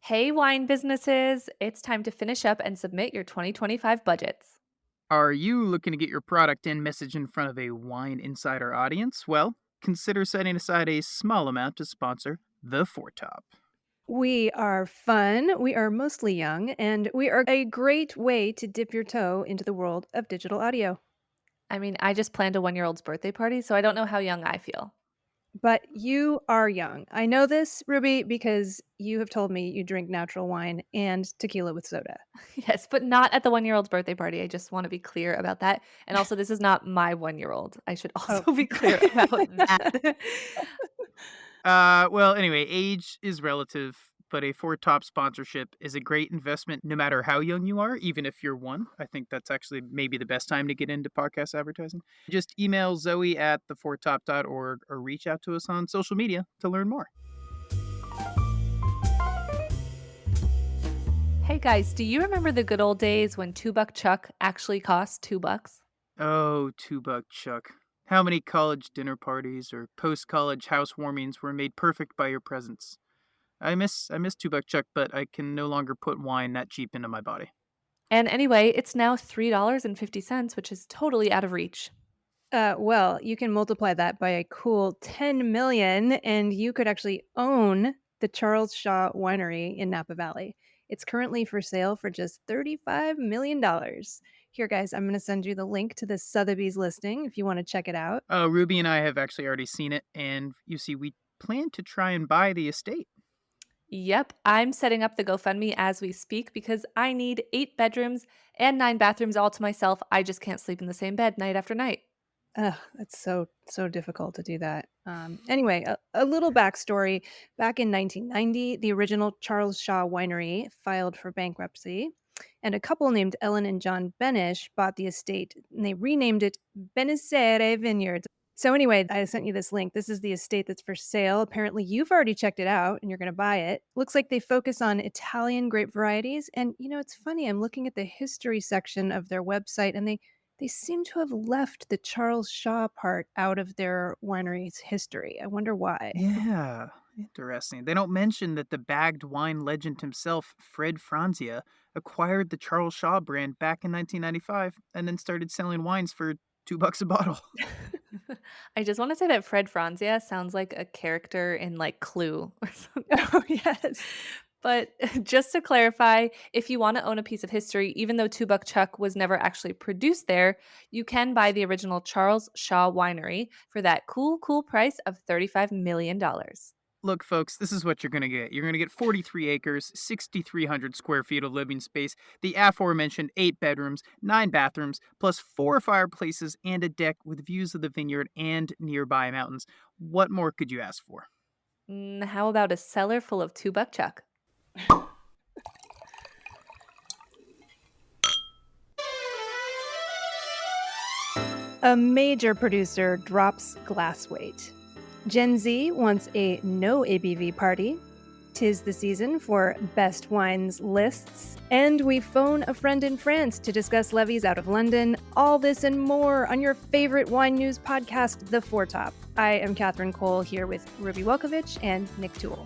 Hey, wine businesses, it's time to finish up and submit your 2025 budgets. Are you looking to get your product and message in front of a wine insider audience? Well, consider setting aside a small amount to sponsor the Four Top. We are fun, we are mostly young, and we are a great way to dip your toe into the world of digital audio. I mean, I just planned a 1 year old's birthday party, so I don't know how young I feel. But you are young. I know this, Ruby, because you have told me you drink natural wine and tequila with soda. Yes, but not at the 1 year old's birthday party. I just want to be clear about that. And also, this is not my 1 year old. I should Oh. also be clear about that. Well, anyway, age is relative, but a Four Top sponsorship is a great investment no matter how young you are, even if you're one. I think that's actually maybe the best time to get into podcast advertising. Just email Zoe at thefourtop.org or reach out to us on social media to learn more. Hey guys, do you remember the good old days when $2 Chuck actually cost $2? Oh, $2 Chuck. How many college dinner parties or post-college housewarmings were made perfect by your presence? I miss $2 Chuck, but I can no longer put wine that cheap into my body. And anyway, it's now $3.50, which is totally out of reach. Well, you can multiply that by a cool 10 million, and you could actually own the Charles Shaw Winery in Napa Valley. It's currently for sale for just $35 million. Here, guys, I'm going to send you the link to the Sotheby's listing if you want to check it out. Ruby and I have actually already seen it, and you see, we plan to try and buy the estate. Yep, I'm setting up the GoFundMe as we speak because I need 8 bedrooms and 9 bathrooms all to myself. I just can't sleep in the same bed night after night. Ugh, it's so difficult to do that. Anyway, a little backstory. Back in 1990, the original Charles Shaw Winery filed for bankruptcy, and a couple named Ellen and John Benish bought the estate, and they renamed it Benissere Vineyards. So anyway, I sent you this link. This is the estate that's for sale. Apparently, you've already checked it out, and you're going to buy it. Looks like they focus on Italian grape varieties, and it's funny. I'm looking at the history section of their website, and they seem to have left the Charles Shaw part out of their winery's history. I wonder why. Yeah, interesting. They don't mention that the bagged wine legend himself, Fred Franzia, acquired the Charles Shaw brand back in 1995 and then started selling wines for $2 a bottle. I just want to say that Fred Franzia sounds like a character in like Clue or something. Oh, yes. But just to clarify, if you want to own a piece of history, even though Two Buck Chuck was never actually produced there, you can buy the original Charles Shaw Winery for that cool price of $35 million. Look, folks, this is what you're going to get. You're going to get 43 acres, 6,300 square feet of living space, the aforementioned 8 bedrooms, 9 bathrooms, plus 4 fireplaces and a deck with views of the vineyard and nearby mountains. What more could you ask for? How about a cellar full of Two Buck Chuck? A major producer drops glass weight. Gen Z wants a no ABV party. 'Tis the season for best wines lists. And we phone a friend in France to discuss levies out of London. All this and more on your favorite wine news podcast, The Four Top. I am Catherine Cole here with Ruby Welkovich and Nick Toole.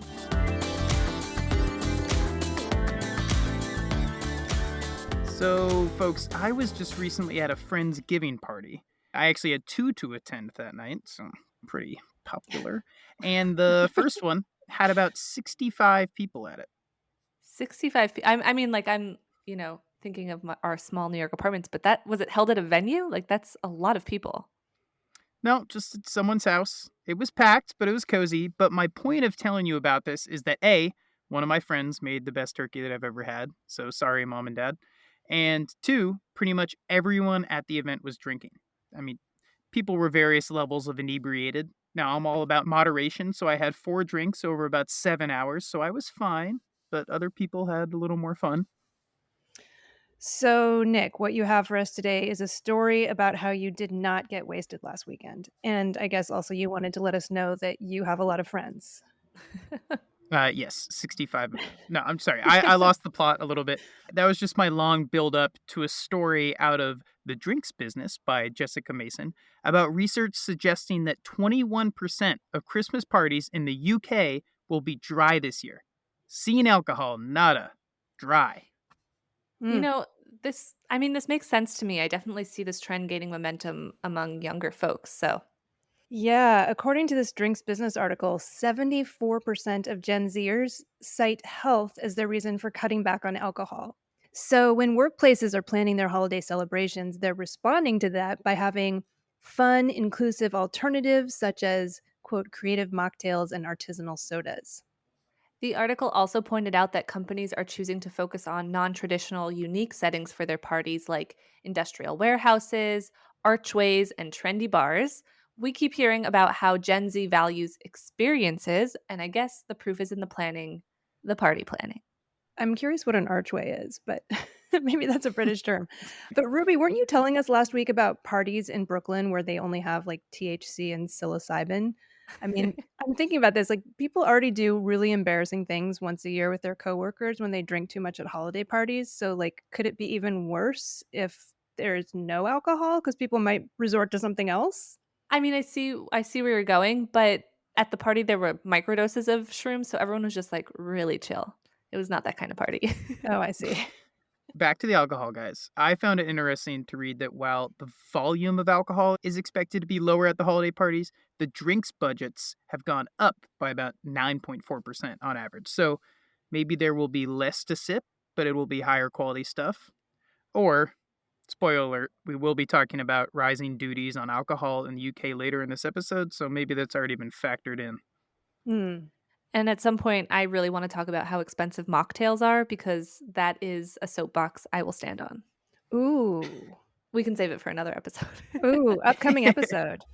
So, folks, I was just recently at a friend's giving party. I actually had two to attend that night, so pretty popular. And the first one had about 65 people at it. 65 I mean, like, thinking of our small New York apartments, but that was it held at a venue? Like, that's a lot of people. No, just at someone's house. It was packed, but it was cozy. But my point of telling you about this is that A, one of my friends made the best turkey that I've ever had. So sorry, mom and dad. And two, pretty much everyone at the event was drinking. I mean, people were various levels of inebriated. Now, I'm all about moderation, so I had 4 drinks over about 7 hours, so I was fine. But other people had a little more fun. So, Nick, what you have for us today is a story about how you did not get wasted last weekend. And I guess also you wanted to let us know that you have a lot of friends. Yes, 65. No, I'm sorry. I lost the plot a little bit. That was just my long build up to a story out of The Drinks Business by Jessica Mason about research suggesting that 21% of Christmas parties in the UK will be dry this year. Seen alcohol, nada. Dry. You Mm. know, this makes sense to me. I definitely see this trend gaining momentum among younger folks. So, Yeah, according to this Drinks Business article, 74% of Gen Zers cite health as their reason for cutting back on alcohol. So when workplaces are planning their holiday celebrations, they're responding to that by having fun, inclusive alternatives such as, quote, creative mocktails and artisanal sodas. the article also pointed out that companies are choosing to focus on non traditional, unique settings for their parties like industrial warehouses, archways, and trendy bars. We keep hearing about how Gen Z values experiences, and I guess the proof is in the planning, the party planning. I'm curious what an archway is, but maybe that's a British term. But Ruby, weren't you telling us last week about parties in Brooklyn where they only have like THC and psilocybin? I mean, I'm thinking about this. Like, people already do really embarrassing things once a year with their coworkers when they drink too much at holiday parties. So, like, could it be even worse if there's no alcohol because people might resort to something else? I see where you're going, but at the party there were microdoses of shrooms, so everyone was just like really chill. It was not that kind of party. Oh, I see. Back to the alcohol, guys. I found it interesting to read that while the volume of alcohol is expected to be lower at the holiday parties, the drinks budgets have gone up by about 9.4% on average. So maybe there will be less to sip, but it will be higher quality stuff. Or, spoiler alert, we will be talking about rising duties on alcohol in the UK later in this episode, so maybe that's already been factored in. Hmm. And at some point I really want to talk about how expensive mocktails are because that is a soapbox I will stand on. Ooh. We can save it for another episode. Ooh, upcoming episode.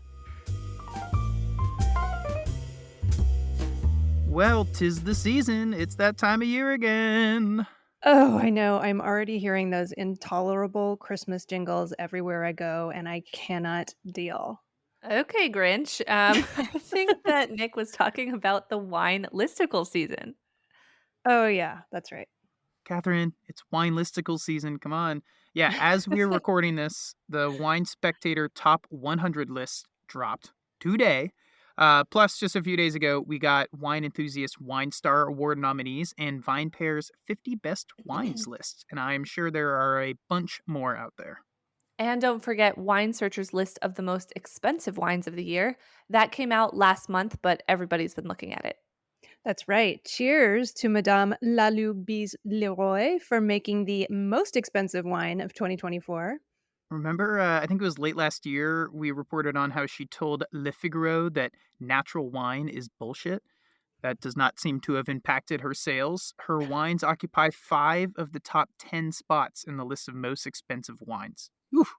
Well, 'tis the season. It's that time of year again. Oh, I know. I'm already hearing those intolerable Christmas jingles everywhere I go, and I cannot deal. Okay, Grinch. I think that Nick was talking about the wine listicle season. Oh, yeah, that's right. Catherine, it's wine listicle season. Come on. Yeah, as we're recording this, the Wine Spectator Top 100 list dropped today. Plus, just a few days ago, we got Wine Enthusiast Wine Star Award nominees and VinePair's 50 Best Wines list. And I'm sure there are a bunch more out there. And don't forget Wine Searcher's list of the most expensive wines of the year. That came out last month, but everybody's been looking at it. That's right. Cheers to Madame Lalubie's Leroy for making the most expensive wine of 2024. Remember, I think it was late last year, we reported on how she told Le Figaro that natural wine is bullshit. That does not seem to have impacted her sales. Her wines occupy 5 of the top 10 spots in the list of most expensive wines. Oof.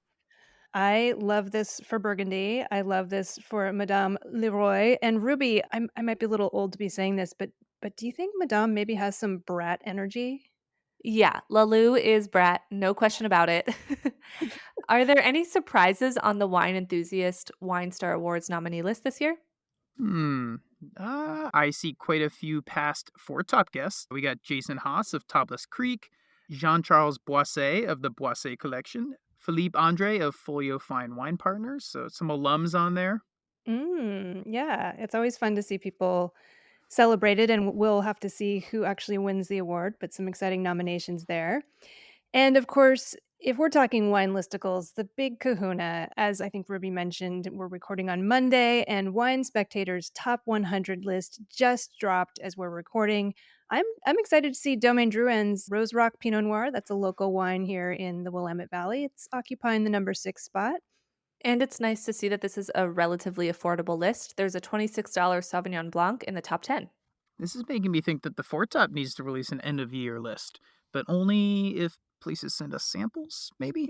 I love this for Burgundy. I love this for Madame Leroy. And Ruby, I might be a little old to be saying this, but do you think Madame maybe has some brat energy? Yeah, Lalou is Brat, no question about it. Are there any surprises on the Wine Enthusiast Wine Star Awards nominee list this year? Hmm. I see quite a few past 4 top guests. We got Jason Haas of Topless Creek, Jean-Charles Boisset of the Boisset Collection, Philippe Andre of Folio Fine Wine Partners, so some alums on there. Yeah, it's always fun to see people celebrated, and we'll have to see who actually wins the award, but some exciting nominations there. And of course, if we're talking wine listicles, the big kahuna, as I think Ruby mentioned, we're recording on Monday, and Wine Spectator's top 100 list just dropped as we're recording. I'm excited to see Domaine Drouin's Rose Rock Pinot Noir. That's a local wine here in the Willamette Valley. It's occupying the number 6 spot. And it's nice to see that this is a relatively affordable list. There's a $26 Sauvignon Blanc in the top 10. This is making me think that the Four Top needs to release an end of year list, but only if places send us samples, maybe?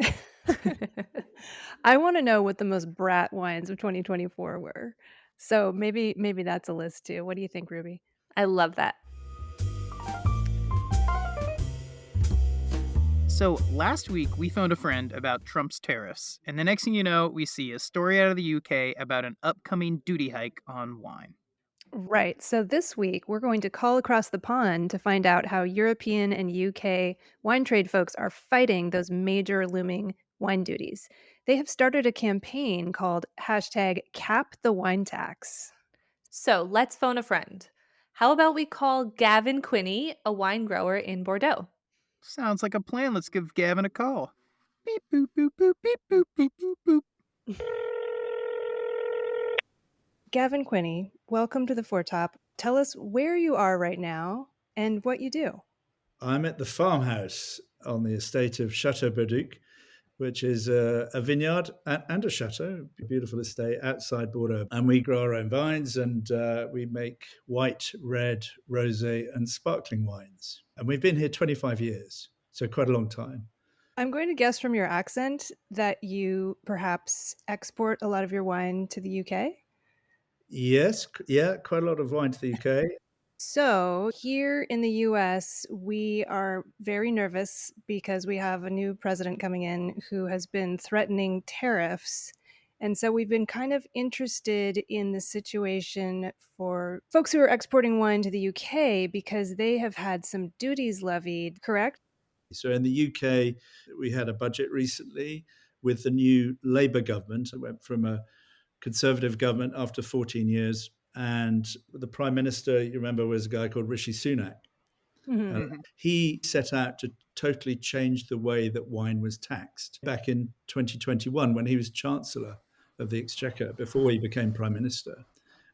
I wanna know what the most brat wines of 2024 were. So maybe that's a list too. What do you think, Ruby? I love that. So last week we phoned a friend about Trump's tariffs, and the next thing you know, we see a story out of the UK about an upcoming duty hike on wine. Right. So this week, we're going to call across the pond to find out how European and UK wine trade folks are fighting those major looming wine duties. They have started a campaign called hashtag cap the wine tax. So let's phone a friend. How about we call Gavin Quinney, a wine grower in Bordeaux? Sounds like a plan. Let's give Gavin a call. Beep boop boop boop beep boop boop boop boop. Gavin Quinney, welcome to the Foretop. Tell us where you are right now and what you do. I'm at the farmhouse on the estate of Chateau Berduc, which is a vineyard and a chateau, a beautiful estate outside Bordeaux. And we grow our own vines and we make white, red, rosé, and sparkling wines. And we've been here 25 years, so quite a long time. I'm going to guess from your accent that you perhaps export a lot of your wine to the UK. Yes, yeah, quite a lot of wine to the UK. So, here in the US, we are very nervous because we have a new president coming in who has been threatening tariffs. And so, we've been kind of interested in the situation for folks who are exporting wine to the UK because they have had some duties levied, correct? So in the UK, we had a budget recently with the new Labour government. It went from a Conservative government after 14 years. And the Prime Minister, you remember, was a guy called Rishi Sunak. Hmm. Mhm. He set out to totally change the way that wine was taxed back in 2021 when he was Chancellor of the Exchequer before he became Prime Minister.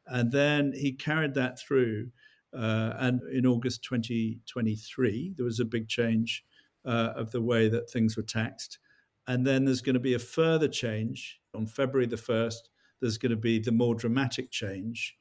And then he carried that through. And in August 2023, there was a big change of the way that things were taxed. And then there's going to be a further change on February the 1st. There's going to be the more dramatic change.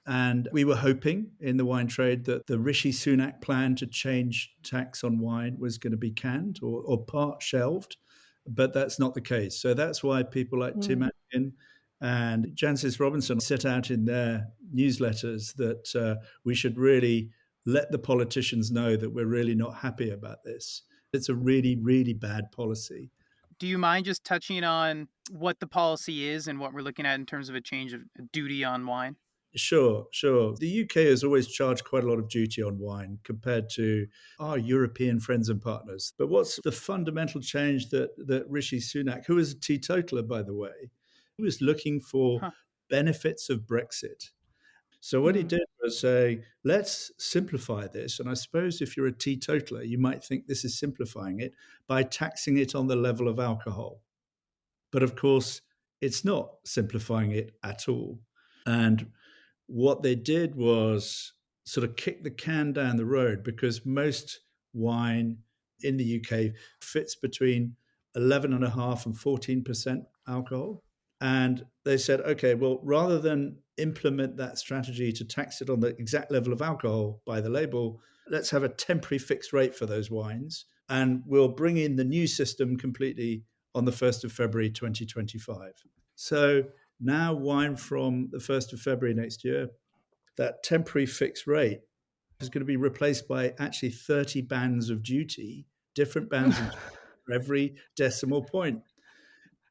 And we were hoping in the wine trade that the Rishi Sunak plan to change tax on wine was going to be canned or part shelved, but that's not the case. So that's why people like Tim Mm. Atkin and Jancis Robinson set out in their newsletters that we should really let the politicians know that we're really not happy about this. It's a really, really bad policy. Do you mind just touching on what the policy is and what we're looking at in terms of a change of duty on wine? Sure, sure. The UK has always charged quite a lot of duty on wine compared to our European friends and partners. But what's the fundamental change that Rishi Sunak, who is a teetotaler, by the way, he was looking for Huh. benefits of Brexit. So what he Mm. did was say, let's simplify this. And I suppose if you're a teetotaler, you might think this is simplifying it by taxing it on the level of alcohol. But of course, it's not simplifying it at all. And what they did was sort of kick the can down the road because most wine in the UK fits between 11.5 and 14% alcohol. And they said, okay, well, rather than implement that strategy to tax it on the exact level of alcohol by the label, let's have a temporary fixed rate for those wines. And we'll bring in the new system completely on the 1st of February 2025. So now, wine from the 1st of February next year, that temporary fixed rate is going to be replaced by actually 30 bands of duty, different bands of duty for every decimal point.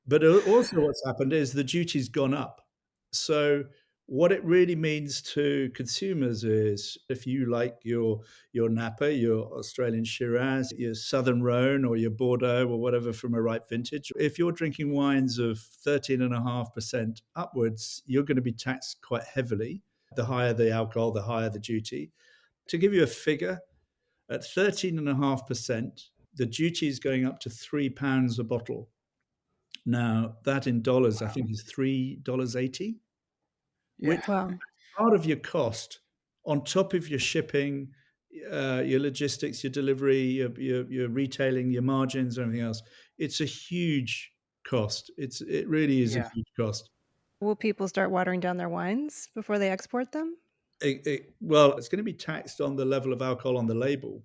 But also, what's happened is the duty's gone up. So, what it really means to consumers is if you like your Napa, your Australian Shiraz, your Southern Rhone, or your Bordeaux, or whatever from a ripe vintage, if you're drinking wines of 13.5% upwards, you're going to be taxed quite heavily. The higher the alcohol, the higher the duty. To give you a figure, at 13.5%, the duty is going up to £3 a bottle. Now, that in dollars, I Wow. think is $3.80, Yeah. which Wow. part of your cost on top of your shipping, your logistics, your delivery, your retailing, your margins, everything else. It's a huge cost. It really is a Yeah. huge cost. Will people start watering down their wines before they export them? Well, it's going to be taxed on the level of alcohol on the label,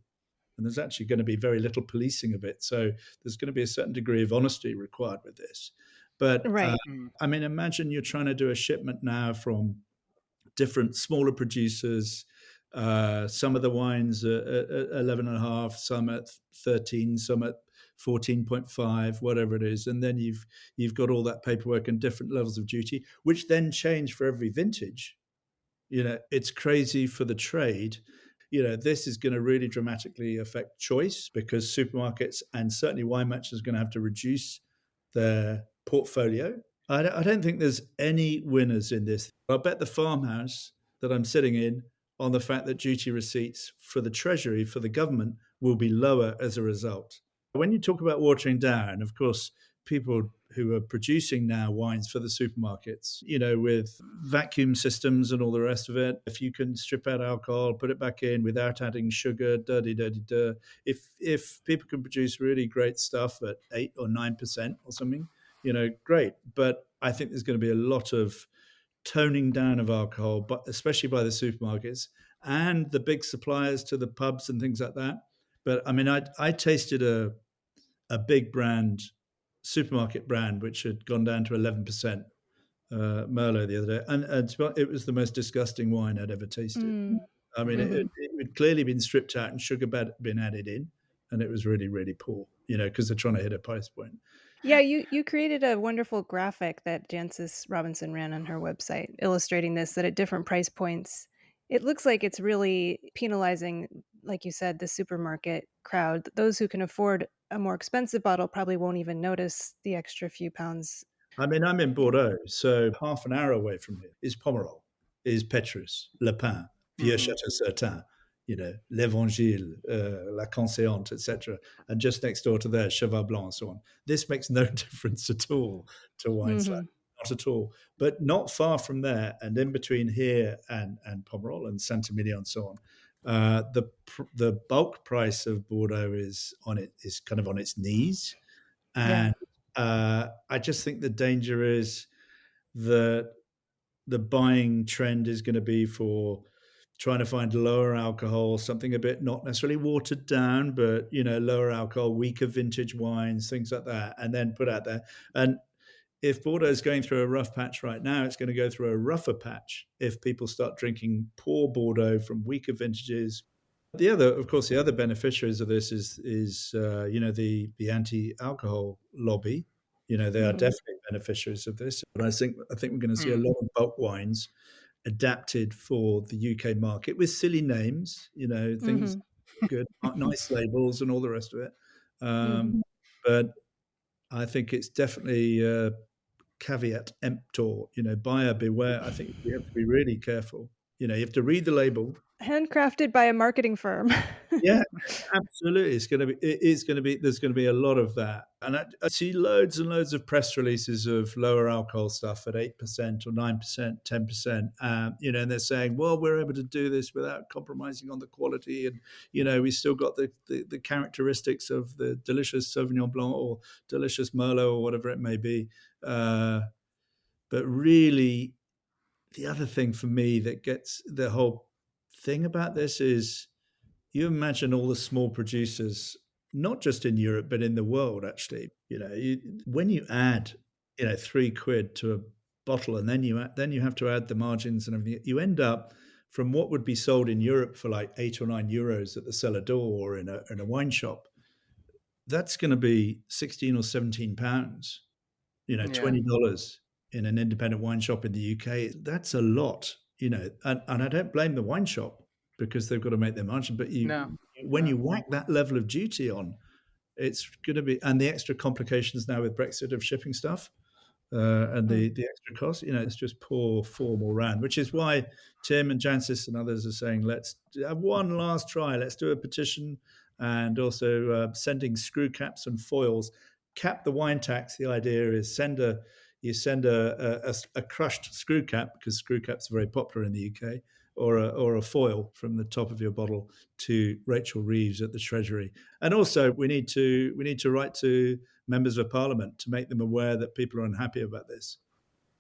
and there's actually going to be very little policing of it. So there's going to be a certain degree of honesty required with this. But Right. Mm. I mean, imagine you're trying to do a shipment now from different smaller producers. Some of the wines are at 11 and a half, some at 13, some at 14.5, whatever it is. And then you've got all that paperwork and different levels of duty, which then change for every vintage. It's crazy for the trade. This is going to really dramatically affect choice because supermarkets and certainly wine merchants are going to have to reduce their portfolio. I don't think there's any winners in this. I bet the farmhouse that I'm sitting in on the fact that duty receipts for the Treasury, for the government, will be lower as a result. When you talk about watering down, of course, people who are producing now wines for the supermarkets, with vacuum systems and all the rest of it, if you can strip out alcohol, put it back in without adding sugar, if people can produce really great stuff at 8 or 9% or something, great. But I think there's going to be a lot of toning down of alcohol, but especially by the supermarkets and the big suppliers to the pubs and things like that. But I mean, I tasted a big brand, supermarket brand, which had gone down to 11% Merlot the other day, and it was the most disgusting wine I'd ever tasted. Mm. I mean, Mhm. it had clearly been stripped out and sugar been added in, and it was really, really poor. Because they're trying to hit a price point. Yeah, you created a wonderful graphic that Jancis Robinson ran on her website, illustrating this that at different price points, it looks like it's really penalizing, like you said, the supermarket crowd. Those who can afford a more expensive bottle probably won't even notice the extra few pounds. I mean, I'm in Bordeaux, so half an hour away from here is Pomerol, is Petrus, Le Pin, Vieux Hmm. Château-Certain, l'Évangile, La Conseillante, etc. And just next door to there, Cheval Blanc, and so on. This makes no difference at all to wines like Mhm. not at all. But not far from there, and in between here and Pomerol and Saint-Emilion and so on, the bulk price of Bordeaux is kind of on its knees, Yeah. and I just think the danger is that the buying trend is going to be for trying to find lower alcohol, something a bit not necessarily watered down, but lower alcohol, weaker vintage wines, things like that, and then put out there. And if Bordeaux is going through a rough patch right now, it's going to go through a rougher patch if people start drinking poor Bordeaux from weaker vintages. Of course, the other beneficiaries of this is the anti-alcohol lobby. They are Mhm. definitely beneficiaries of this. But I think we're going to see a Hmm. lot of bulk wines adapted for the UK market with silly names. Things Mhm. good, nice labels, and all the rest of it. Mhm. But I think it's definitely caveat emptor. Buyer beware. I think we have to be really careful. You have to read the label. Handcrafted by a marketing firm. Yeah, absolutely. It is going to be, there's going to be a lot of that. And I see loads and loads of press releases of lower alcohol stuff at 8% or 9%, 10%. And they're saying, well, we're able to do this without compromising on the quality. And, we still got the characteristics of the delicious Sauvignon Blanc or delicious Merlot or whatever it may be. But really, the other thing for me that gets the whole thing about this is, you imagine all the small producers, not just in Europe, but in the world, actually. When you add, £3 to a bottle, and then you have to add the margins and everything, you end up from what would be sold in Europe for like €8 or €9 at the cellar door or in a wine shop. That's going to be 16 or 17 pounds, Yeah. $20 in an independent wine shop in the UK. That's a lot, and I don't blame the wine shop because they've got to make their margin. But No. when No. you whack that level of duty on, it's going to be, and the extra complications now with Brexit of shipping stuff, and Mm. the extra cost. It's just poor form all round, which is why Tim and Jancis and others are saying, let's have one last try. Let's do a petition, and also sending screw caps and foils. Cap the wine tax. The idea is you send a crushed screw cap, because screw caps are very popular in the UK, or a foil from the top of your bottle to Rachel Reeves at the Treasury. And also we need to write to members of parliament to make them aware that people are unhappy about this.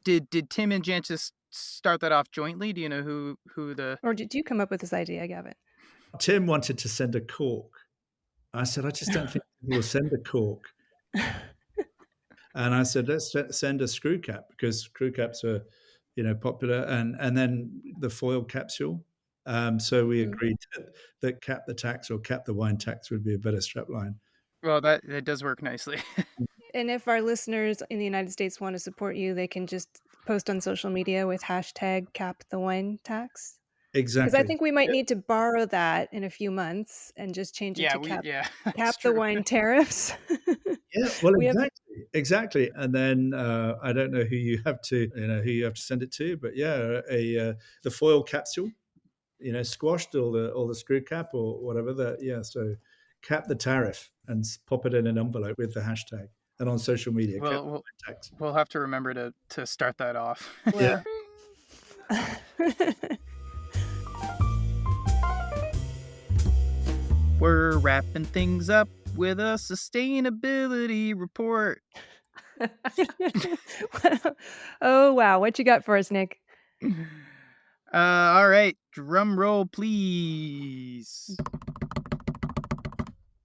Did Tim and Jan just start that off jointly? Do you know who the? Or did you come up with this idea, Gavin? Tim wanted to send a cork. I said, I just don't think people will send a cork. And I said, let's send a screw cap, because screw caps are, popular, and then the foil capsule. So we Mm. agreed that cap the tax or cap the wine tax would be a better strapline. Well, that does work nicely. And if our listeners in the United States want to support you, they can just post on social media with hashtag cap the wine tax. Because I Exactly. think we might Yeah, need to borrow that in a few months and just change it Yeah, to cap that's cap the true. wine tariffs. yeah, well, We have exactly. And then I don't know who you have to send it to, but yeah, the foil capsule. squashed all the screw cap or whatever. So cap the tariff and pop it in an envelope with the hashtag, and on social media, cap Well, we'll, tax. we'll have to remember to start that off. Yeah. We're wrapping things up with a sustainability report. Oh, wow. What you got for us, Nick? All right, drum roll, please.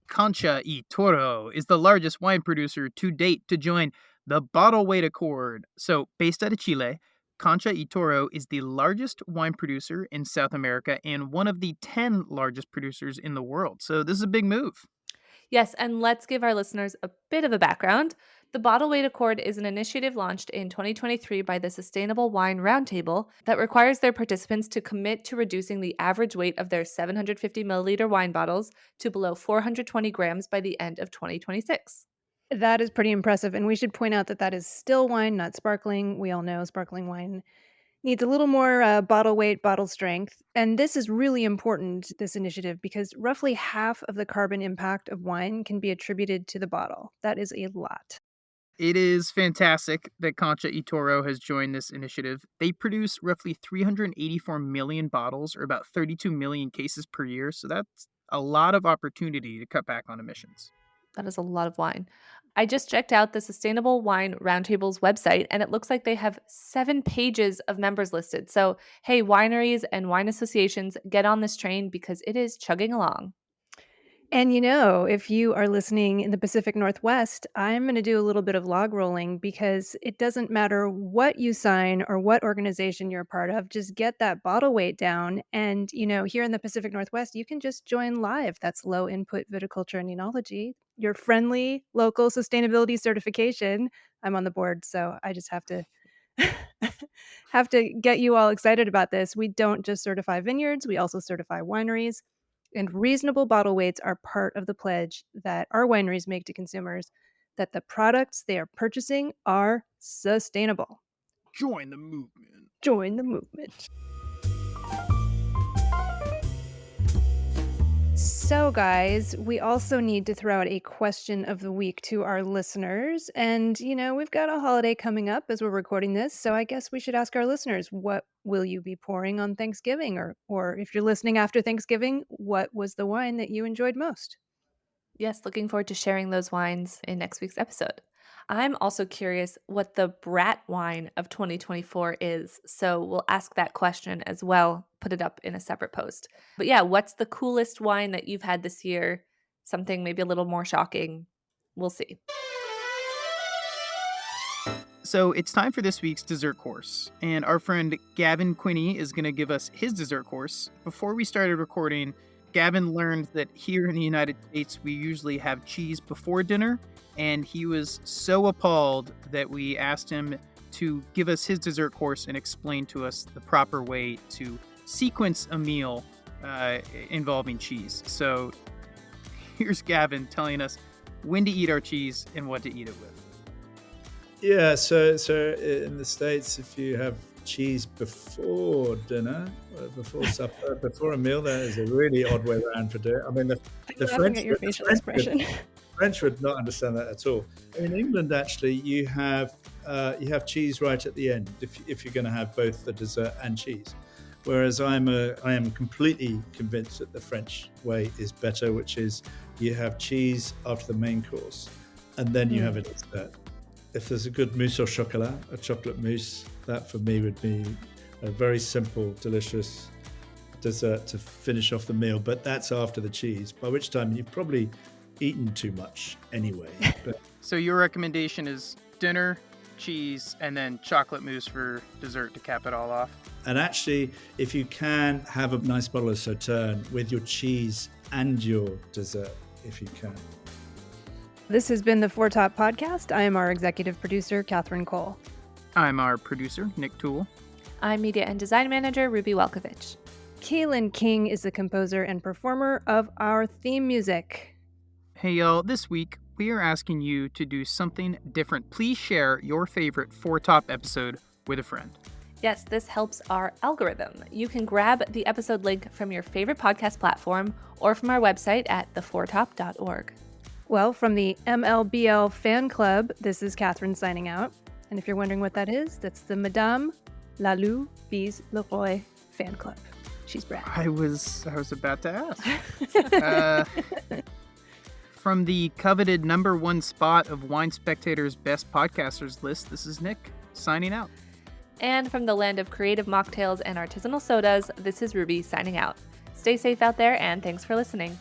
Concha y Toro is the largest wine producer to date to join the Bottle Weight Accord. So, based out of Chile, Concha y Toro is the largest wine producer in South America and one of the 10 largest producers in the world. So, this is a big move. Yes, and let's give our listeners a bit of a background. The Bottle Weight Accord is an initiative launched in 2023 by the Sustainable Wine Roundtable that requires their participants to commit to reducing the average weight of their 750 milliliter wine bottles to below 420 grams by the end of 2026. That is pretty impressive. And we should point out that that is still wine, not sparkling. We all know sparkling wine needs a little more bottle weight, bottle strength. And this is really important, this initiative, because roughly half of the carbon impact of wine can be attributed to the bottle. That is a lot. It is fantastic that Concha y Toro has joined this initiative. They produce roughly 384 million bottles, or about 32 million cases per year. So that's a lot of opportunity to cut back on emissions. That is a lot of wine. I just checked out the Sustainable Wine Roundtable's website, and it looks like they have 7 pages of members listed. So, hey, wineries and wine associations, get on this train because it is chugging along. And if you are listening in the Pacific Northwest, I'm going to do a little bit of log rolling because it doesn't matter what you sign or what organization you're a part of, just get that bottle weight down. And, here in the Pacific Northwest, you can just join LIVE. That's low input viticulture and enology, your friendly local sustainability certification. I'm on the board, so I just have to. Have to get you all excited about this. We don't just certify vineyards, we also certify wineries. And reasonable bottle weights are part of the pledge that our wineries make to consumers that the products they are purchasing are sustainable. Join the movement. Join the movement. So, guys, we also need to throw out a question of the week to our listeners. And, we've got a holiday coming up as we're recording this. So, I guess we should ask our listeners, what will you be pouring on Thanksgiving? Or if you're listening after Thanksgiving, what was the wine that you enjoyed most? Yes, looking forward to sharing those wines in next week's episode. I'm also curious what the brat wine of 2024 is. So we'll ask that question as well, put it up in a separate post. But yeah, what's the coolest wine that you've had this year? Something maybe a little more shocking. We'll see. So it's time for this week's dessert course, and our friend Gavin Quinney is going to give us his dessert course. Before we started recording, Gavin learned that here in the United States, we usually have cheese before dinner, and he was so appalled that we asked him to give us his dessert course and explain to us the proper way to sequence a meal involving cheese. So here's Gavin telling us when to eat our cheese and what to eat it with. Yeah, so in the States, if you have cheese before dinner, before supper, before a meal, that is a really odd way around for doing it. I mean, the Laughing French, at your the facial French expression. French would not understand that at all. In England, actually, you have cheese right at the end if you're going to have both the dessert and cheese. Whereas I am completely convinced that the French way is better, which is you have cheese after the main course, and then you have a dessert. If there's a good mousse au chocolat, a chocolate mousse, that for me would be a very simple, delicious dessert to finish off the meal. But that's after the cheese, by which time you've probably eaten too much anyway. But So your recommendation is dinner, cheese, and then chocolate mousse for dessert to cap it all off? And actually, if you can, have a nice bottle of Sauterne with your cheese and your dessert, if you can. This has been the Four Top Podcast. I am our executive producer, Catherine Cole. I'm our producer, Nick Toole. I'm media and design manager Ruby Welkovich. Kaylin King is the composer and performer of our theme music. Hey y'all, this week we are asking you to do something different. Please share your favorite Four Top episode with a friend. Yes, this helps our algorithm. You can grab the episode link from your favorite podcast platform or from our website at theforetop.org. Well, from the MLBL fan club, this is Catherine signing out. And if you're wondering what that is, that's the Madame Lalou Bise Leroy fan club. She's Brad. I was about to ask. From the coveted #1 spot of Wine Spectator's best podcasters list, this is Nick signing out. And from the land of creative mocktails and artisanal sodas, this is Ruby signing out. Stay safe out there, and thanks for listening.